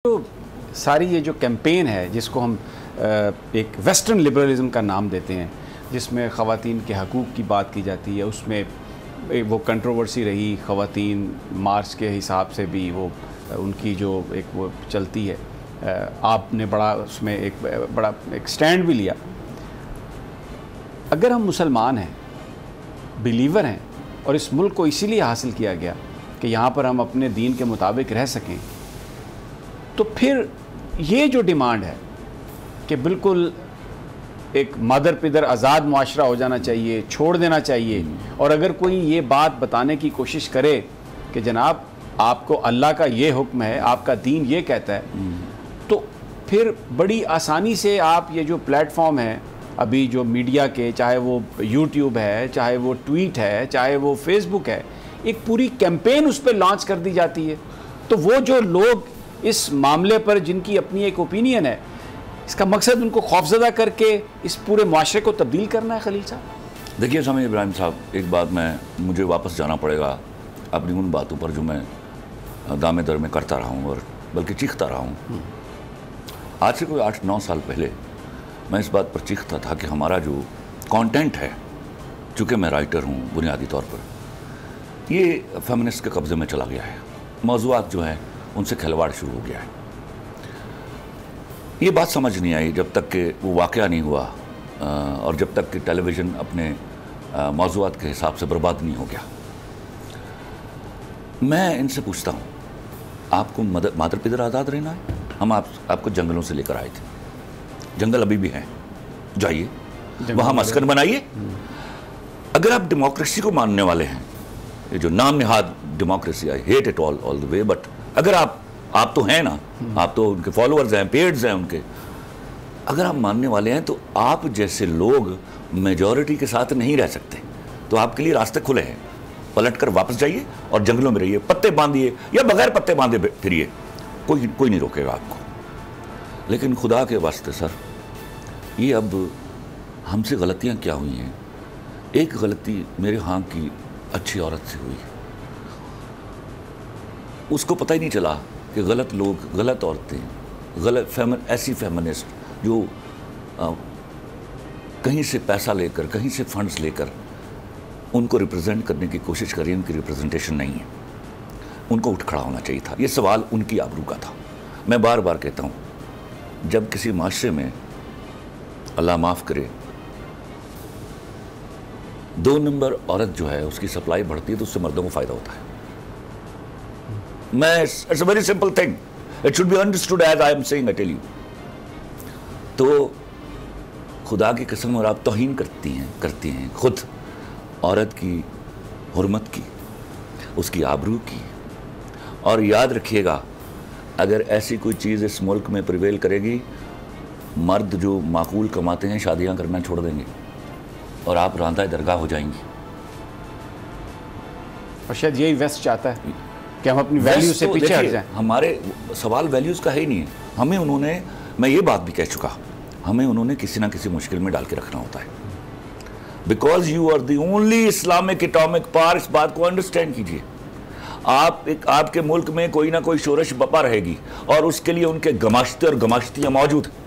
تو ساری یہ جو کیمپین ہے جس کو ہم ایک ویسٹرن لبرلزم کا نام دیتے ہیں، جس میں خواتین کے حقوق کی بات کی جاتی ہے، اس میں وہ کنٹروورسی رہی، خواتین مارچ کے حساب سے بھی وہ ان کی جو ایک وہ چلتی ہے، آپ نے بڑا اس میں ایک بڑا سٹینڈ بھی لیا۔ اگر ہم مسلمان ہیں، بلیور ہیں، اور اس ملک کو اسی لیے حاصل کیا گیا کہ یہاں پر ہم اپنے دین کے مطابق رہ سکیں، تو پھر یہ جو ڈیمانڈ ہے کہ بالکل ایک مادر پدر آزاد معاشرہ ہو جانا چاہیے، چھوڑ دینا چاہیے، اور اگر کوئی یہ بات بتانے کی کوشش کرے کہ جناب آپ کو اللہ کا یہ حکم ہے، آپ کا دین یہ کہتا ہے، تو پھر بڑی آسانی سے آپ یہ جو پلیٹ فارم ہے ابھی جو میڈیا کے، چاہے وہ یوٹیوب ہے، چاہے وہ ٹویٹ ہے، چاہے وہ فیس بک ہے، ایک پوری کیمپین اس پہ لانچ کر دی جاتی ہے۔ تو وہ جو لوگ اس معاملے پر جن کی اپنی ایک اوپینین ہے، اس کا مقصد ان کو خوفزدہ کر کے اس پورے معاشرے کو تبدیل کرنا ہے۔ خلیل صاحب دیکھیے سامع ابراہیم صاحب، ایک بات مجھے واپس جانا پڑے گا اپنی ان باتوں پر جو میں دامے در میں کرتا رہا ہوں اور بلکہ چیختا رہا ہوں۔ آج سے کوئی 8-9 سال پہلے میں اس بات پر چیختا تھا کہ ہمارا جو کانٹینٹ ہے، چونکہ میں رائٹر ہوں بنیادی طور پر، یہ فیمنسٹ کے قبضے میں چلا گیا ہے، موضوعات جو ہیں ان سے کھلواڑ شروع ہو گیا ہے۔ یہ بات سمجھ نہیں آئی جب تک کہ وہ واقعہ نہیں ہوا، اور جب تک کہ ٹیلی ویژن اپنے موضوعات کے حساب سے برباد نہیں ہو گیا۔ میں ان سے پوچھتا ہوں، آپ کو مادر پدر آزاد رہنا ہے؟ ہم آپ کو جنگلوں سے لے کر آئے تھے، جنگل ابھی بھی ہیں، جائیے وہاں مسکن بنائیے۔ اگر آپ ڈیموکریسی کو ماننے والے ہیں، یہ جو نام نہاد democracy, I hate it all the way, but اگر آپ تو ہیں نا، آپ تو ان کے فالوورز ہیں، پیڈز ہیں ان کے، اگر آپ ماننے والے ہیں تو آپ جیسے لوگ میجورٹی کے ساتھ نہیں رہ سکتے، تو آپ کے لیے راستے کھلے ہیں، پلٹ کر واپس جائیے اور جنگلوں میں رہیے، پتے باندھیے یا بغیر پتے باندھے پھریے، کوئی نہیں روکے گا آپ کو۔ لیکن خدا کے واسطے سر، یہ اب ہم سے غلطیاں کیا ہوئی ہیں؟ ایک غلطی میرے ہاں کی اچھی عورت سے ہوئی، اس کو پتہ ہی نہیں چلا کہ غلط لوگ، غلط عورتیں، ایسی فیمنسٹ جو کہیں سے پیسہ لے کر، کہیں سے فنڈز لے کر ان کو ریپرزینٹ کرنے کی کوشش کر رہی ہیں، ان کی ریپرزنٹیشن نہیں ہے، ان کو اٹھ کھڑا ہونا چاہیے تھا۔ یہ سوال ان کی آبرو کا تھا۔ میں بار بار کہتا ہوں، جب کسی معاشرے میں اللہ معاف کرے 2 نمبر عورت جو ہے اس کی سپلائی بڑھتی ہے تو اس سے مردوں کو فائدہ ہوتا ہے۔ It's a very simple thing. It should be understood as I am saying, I tell you. تو خدا کی قسم، اور آپ توہین کرتی ہیں خود عورت کی حرمت کی، اس کی آبرو کی، اور یاد رکھیے گا اگر ایسی کوئی چیز اس ملک میں پریویل کرے گی، مرد جو معقول کماتے ہیں شادیاں کرنا چھوڑ دیں گے اور آپ راندہ درگاہ ہو جائیں گی۔ اور شاید یہی ویسٹ چاہتا ہے کہ ہم اپنی ویلیو سے پیچھے ہٹ جائیں۔ ہمارے سوال ویلیوز کا ہے ہی نہیں ہے، ہمیں انہوں نے، میں یہ بات بھی کہہ چکا، ہمیں انہوں نے کسی نہ کسی مشکل میں ڈال کے رکھنا ہوتا ہے، because you are the only Islamic atomic power. اس بات کو انڈرسٹینڈ کیجیے، آپ کے ملک میں کوئی نہ کوئی شورش بپا رہے گی، اور اس کے لیے ان کے گماشتے اور گماشتیاں موجود ہیں۔